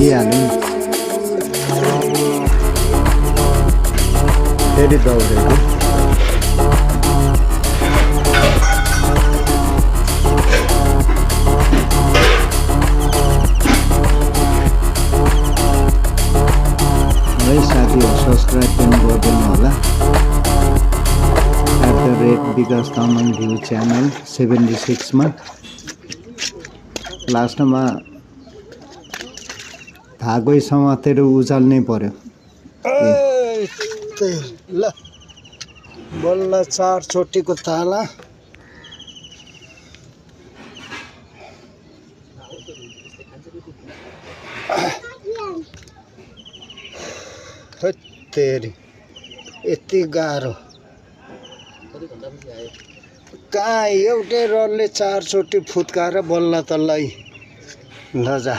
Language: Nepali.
भागिहाल्यो फेरि दौडेको है साथीहरु सब्स्क्राइब पनि गरिदिनु होला विकास तामाङ भ्यू च्यानल 76 मा लास्टमा धागै समातेर उचाल्नै पर्यो ल बल्ल 4 चोटीको ताला तेरी यति गाह्रो कहाँ एउटै रडले 4 चोटी फुत्काएर बल्ल तल्लै लजा